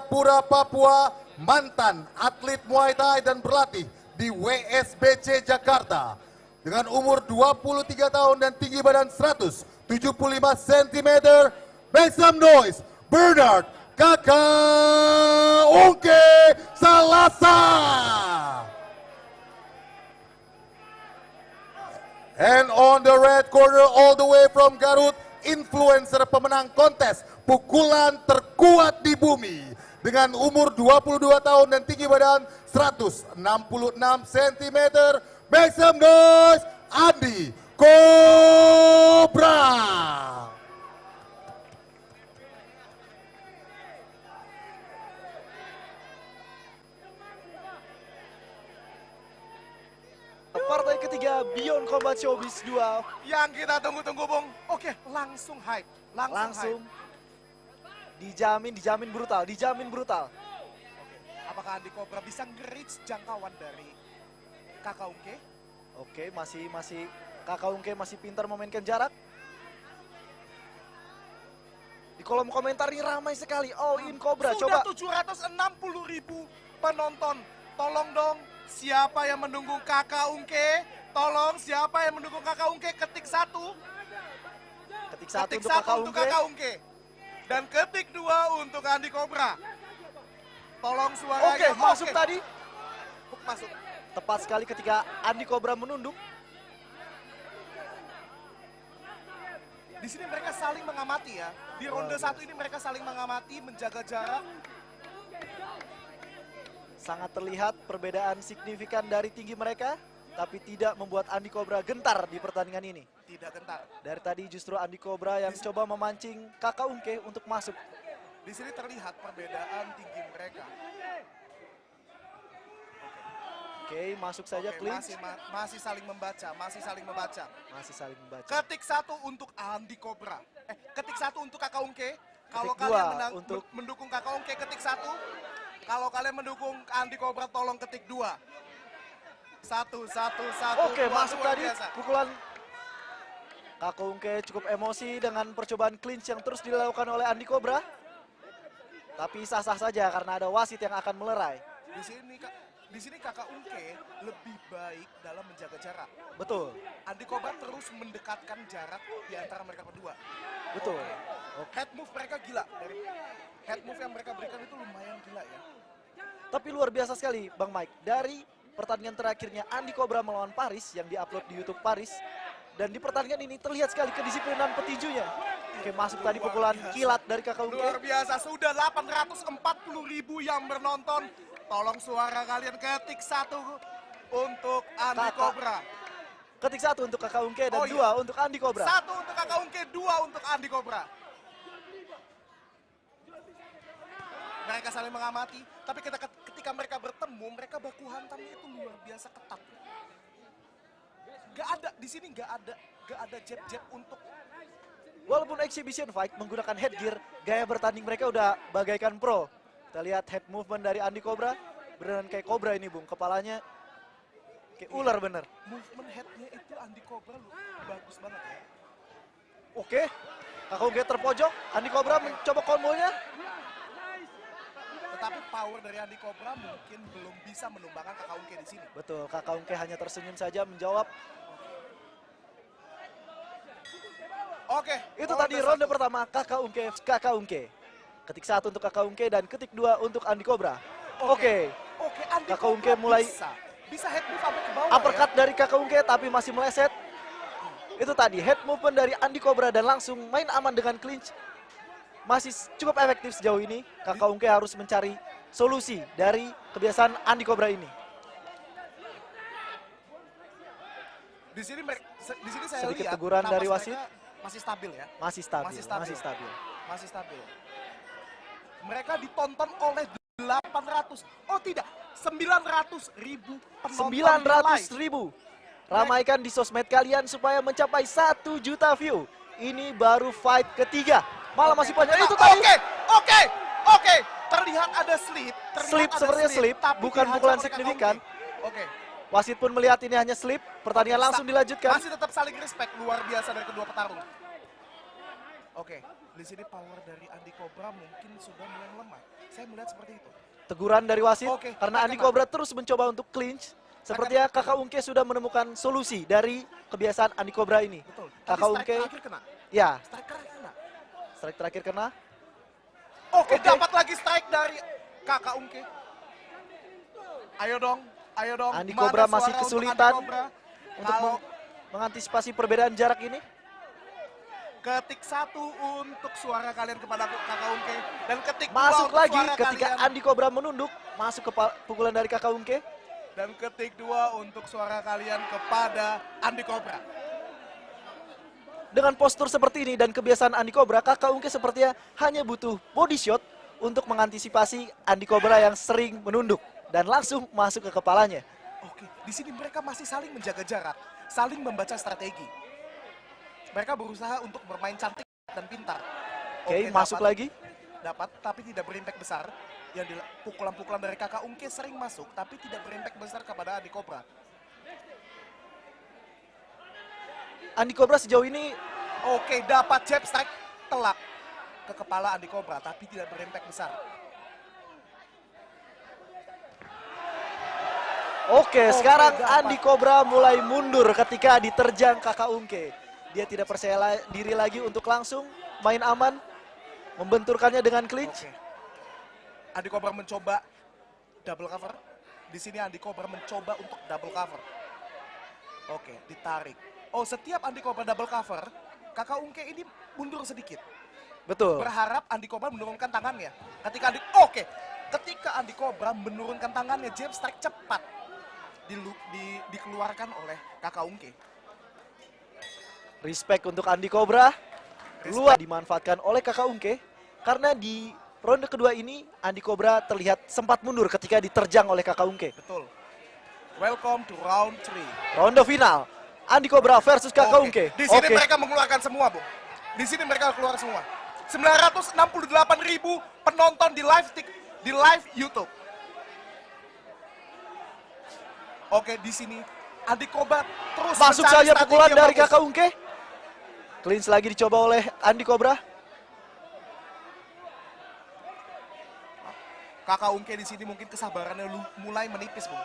Jayapura, Papua, mantan atlet Muay Thai dan berlatih di WSBC Jakarta. Dengan umur 23 tahun dan tinggi badan 175 cm, make some noise, Bernard Kakaungke Salasa. And on the red corner all the way from Garut, influencer pemenang kontes pukulan terkuat di bumi. Dengan umur 22 tahun dan tinggi badan 166 cm, make some noise, Andi Cobra. Partai ketiga Beyond Combat Showbiz 2 yang kita tunggu-tunggu, Bung. Oke, langsung hype. langsung hype. dijamin brutal. Apakah Andi Cobra bisa nge-reach jangkauan dari Kakaungke? Oke, masih Kakaungke masih pintar memainkan jarak. Di kolom komentar ini ramai sekali. All in Cobra. Sudah Coba 760.000 penonton. Tolong dong, siapa yang mendukung Kakaungke? Tolong, siapa yang mendukung Kakaungke? Ketik satu ketik untuk satu untuk Kakaungke. Kakaungke. Dan ketik 2 untuk Andi Cobra. Tolong suaranya. Oke, masuk tadi. Masuk. Tepat sekali ketika Andi Cobra menunduk. Di sini mereka saling mengamati ya. Di ronde 1 ini mereka saling mengamati, menjaga jarak. Sangat terlihat perbedaan signifikan dari tinggi mereka, tapi tidak membuat Andi Cobra gentar di pertandingan ini. Tidak gentar. Dari tadi justru Andi Cobra yang coba memancing Kakaungke untuk masuk. Di sini terlihat perbedaan tinggi mereka. Oke, masuk saja Oke, clinch. masih saling membaca. Masih saling membaca. Ketik 1 untuk Andi Cobra. Ketik 1 untuk Kakaungke. Kalau Ketik kalian dua untuk mendukung Kakaungke, ketik 1. Kalau kalian mendukung Andi Cobra, tolong ketik 2. Satu. Oke, Dua, masuk luar tadi biasa. pukulan. Kakaungke cukup emosi dengan percobaan clinch yang terus dilakukan oleh Andi Cobra. Tapi sah-sah saja karena ada wasit yang akan melerai. Di sini Kakaungke lebih baik dalam menjaga jarak. Betul. Andi Cobra terus mendekatkan jarak di antara mereka berdua. Betul. Head move mereka gila. Dari head move yang mereka berikan itu lumayan gila ya. Tapi luar biasa sekali Bang Mike. Dari pertandingan terakhirnya Andi Cobra melawan Paris yang diupload di YouTube Paris. Dan di pertandingan ini terlihat sekali kedisiplinan petinjunya. Oke, masuk tadi pukulan kilat dari Kakaungke. Luar biasa, sudah 840.000 yang menonton. Tolong suara kalian ketik 1 untuk Andi Cobra. Ketik 1 untuk Kakaungke dan 2 untuk Andi Cobra. 1 untuk Kakaungke, 2 untuk Andi Cobra. Mereka saling mengamati, tapi ketika mereka bertemu, mereka baku hantamnya itu luar biasa ketat. Gak ada, di sini gak ada jab-jab untuk. Walaupun exhibition fight menggunakan headgear, gaya bertanding mereka udah bagaikan pro. Kita lihat head movement dari Andi Cobra, beneran kayak kobra ini Bung, kepalanya kayak ular bener. Movement headnya itu Andi Cobra bagus banget ya. Oke, Kakaungke terpojok, Andi Cobra mencoba kombonya. Tetapi power dari Andi Cobra mungkin belum bisa menumbangkan Kakaungke di sini. Betul, Kakaungke hanya tersenyum saja menjawab. Oke, Itu tadi ronde pertama Kakaungke. Ketik 1 untuk Kakaungke dan ketik 2 untuk Andi Cobra. Oke. Andi Kakaungke Cobra mulai bisa head move sampai ke bawah uppercut dari Kakaungke tapi masih meleset. Itu tadi head movement dari Andi Cobra dan langsung main aman dengan clinch. Masih cukup efektif sejauh ini. Kakaungke harus mencari solusi dari kebiasaan Andi Cobra ini. Di sini saya Sedikit lihat teguran dari napas wasit. mereka masih stabil ya. Masih stabil. Mereka ditonton oleh 800, oh tidak, 900.000 penonton 900.000. Ramaikan di sosmed kalian supaya mencapai 1 juta view. Ini baru fight ketiga. Malah masih panjang. Itu tadi. Oke. Terlihat ada slip. Sepertinya slip, tapi bukan dihajar pukulan oleh signifikan. Kakaungke. Oke. Wasit pun melihat ini hanya slip. Pertandingan langsung dilanjutkan. Masih tetap saling respect, luar biasa dari kedua petarung. Oke, di sini power dari Andi Cobra mungkin sudah mulai melemah. Saya melihat seperti itu. Teguran dari wasit Oke, karena Andi terkena. Cobra terus mencoba untuk clinch. Sepertinya Kakak Ungke sudah menemukan solusi dari kebiasaan Andi Cobra ini. Betul. Tapi Kakak strike Ungke, terakhir kena. ya, Strike terakhir kena. strike terakhir kena. Oke, Oke. dapat lagi strike dari Kakak Ungke. Ayo dong, ayo dong. Andi Mana Cobra suara masih untuk kesulitan Andi Cobra? untuk Kalau mengantisipasi perbedaan jarak ini. ketik 1 untuk suara kalian kepada Kakak Ungke dan ketik 2 Masuk untuk lagi suara ketika kalian. Andi Cobra menunduk, masuk ke pukulan dari Kakak Ungke. Dan ketik 2 untuk suara kalian kepada Andi Cobra. Dengan postur seperti ini dan kebiasaan Andi Cobra, Kakak Ungke sepertinya hanya butuh body shot untuk mengantisipasi Andi Cobra yang sering menunduk dan langsung masuk ke kepalanya. Oke, di sini mereka masih saling menjaga jarak, saling membaca strategi. Mereka berusaha untuk bermain cantik dan pintar. Oke, masuk lagi. Dapat, tapi tidak berimpact besar. Yang pukulan-pukulan dari Kakak Ungke sering masuk, tapi tidak berimpact besar kepada Andi Cobra. Andi Cobra sejauh ini Oke, dapat jab strike telak ke kepala Andi Cobra, tapi tidak berimpact besar. Oke, sekarang dapat. Andi Cobra mulai mundur ketika diterjang Kakak Ungke. Dia tidak percaya diri lagi untuk langsung main aman, membenturkannya dengan clinch. Oke. Andi Cobra mencoba double cover. Di sini Andi Cobra mencoba untuk double cover. Oke, ditarik. Oh, setiap Andi Cobra double cover, Kakak Ungke ini mundur sedikit. Betul. Berharap Andi Cobra menurunkan tangannya. Ketika Andi Cobra menurunkan tangannya, jab strike cepat dikeluarkan oleh Kakak Ungke. Respect untuk Andi Cobra. Luar dimanfaatkan oleh Kakak Ungke karena di ronde kedua ini Andi Cobra terlihat sempat mundur ketika diterjang oleh Kakak Ungke. Betul. Welcome to round 3. Ronde final. Andi Cobra versus Kakak Ungke. Di sini mereka mengeluarkan semua, Bung. Di sini mereka keluar semua. 968.000 penonton di live YouTube. Oke, di sini Andi Cobra terus masuk mencari saja strategi pukulan yang dari bagus. Kakak Ungke. Clinch lagi dicoba oleh Andi Cobra. Kakak Ungke di sini mungkin kesabarannya mulai menipis, Bung.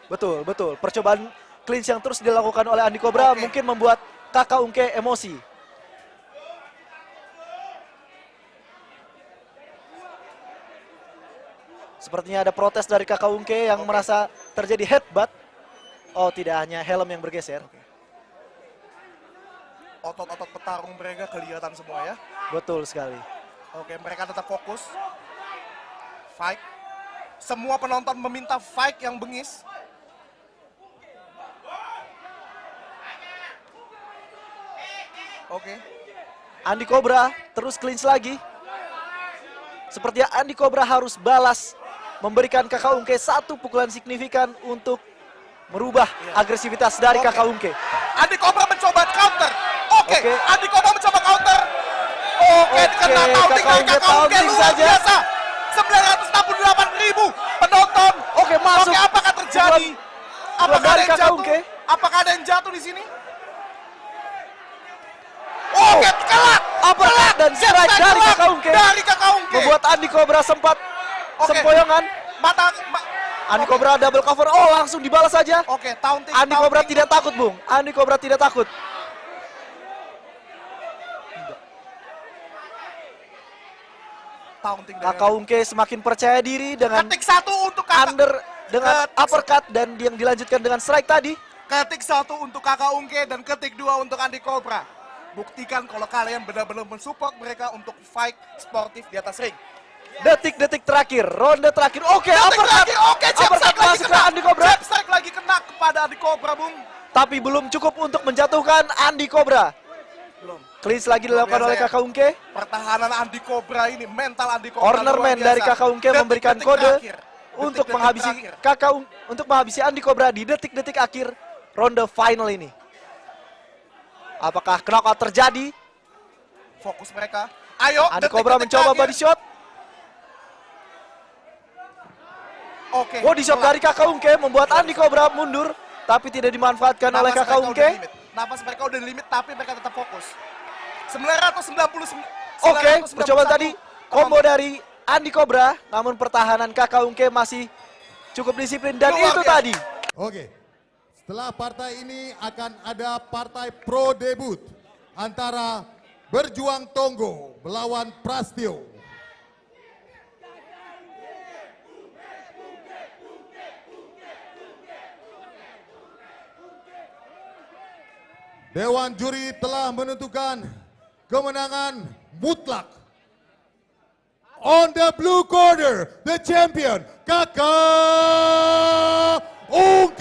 Betul, betul. Percobaan clinch yang terus dilakukan oleh Andi Cobra Oke. mungkin membuat Kakak Ungke emosi. Sepertinya ada protes dari Kakak Ungke yang merasa terjadi headbutt. Oh, tidak hanya helm yang bergeser. Otot-otot petarung mereka kelihatan semua ya. Betul sekali. Oke, mereka tetap fokus. Fight. Semua penonton meminta fight yang bengis. Oke. Andi Cobra terus clinch lagi. Sepertinya Andi Cobra harus balas, memberikan Kakak Ungke satu pukulan signifikan untuk merubah agresivitas dari Oke. Kakak Ungke. Andi Cobra mencoba counter. Oke, Oke. Andi Cobra mencoba counter. Oke, kena taunting Kakak dari Ungke Kakak Ungke taunting luar saja. biasa. 968.000 penonton. Oke, masuk. Oke, apakah terjadi? Apakah dari ada yang Kakak jatuh? Ungke. Apakah ada yang jatuh di sini? Oke, kelak. Uppercut dan strike Jab dari kelak Kakak Ungke. Dari Kakak Ungke. Membuat Andi Cobra sempat Oke. sempoyongan. Andi Oke. Cobra double cover. Oh, langsung dibalas saja. Oke, taunting. Andi Cobra taunting. tidak takut, Bung. Andi Cobra tidak takut. Taunting dari Kakak Ungke semakin percaya diri dengan ketik 1 untuk Kakak. under dengan Ketik uppercut dan yang dilanjutkan dengan strike tadi. Ketik 1 untuk Kakak Ungke dan ketik 2 untuk Andi Cobra. Buktikan kalau kalian benar-benar mensupport mereka untuk fight sportif di atas ring. Detik-detik terakhir, ronde terakhir. Oke, Detik uppercut. terakhir, oke, jab Uppercut strike lagi masuk ke kena. Andi Cobra. Jab strike lagi kena kepada Andi Cobra, Bung. Tapi belum cukup untuk menjatuhkan Andi Cobra. Belum. Clinch lagi dilakukan Luar oleh biasa ya. Kakak Ungke. Pertahanan Andi Cobra ini, mental Andi Cobra Cornerman luar biasa. dari Kakak Ungke memberikan Detik-detik kode terakhir. untuk Detik-detik menghabisi terakhir. untuk menghabisi Andi Cobra di detik-detik akhir ronde final ini. Apakah knockout terjadi? Fokus mereka. Ayo, Andi detik-detik Cobra mencoba terakhir. body shot. Oke. Body shot telak. dari Kakak Ungke membuat Andi Cobra mundur, tapi tidak dimanfaatkan oleh Napas Kakak mereka udah Ungke. limit. Napas mereka udah limit, tapi mereka tetap fokus. 968.000 Oke, 991. percobaan tadi combo dari Andi Cobra, namun pertahanan Kakak Ungke masih cukup disiplin dan Luar itu biasa. tadi. Oke, setelah partai ini akan ada partai pro debut antara Berjuang Tonggo melawan Prastio. Dewan juri telah menentukan kemenangan mutlak. On the blue corner, the champion, Kakak Ungke.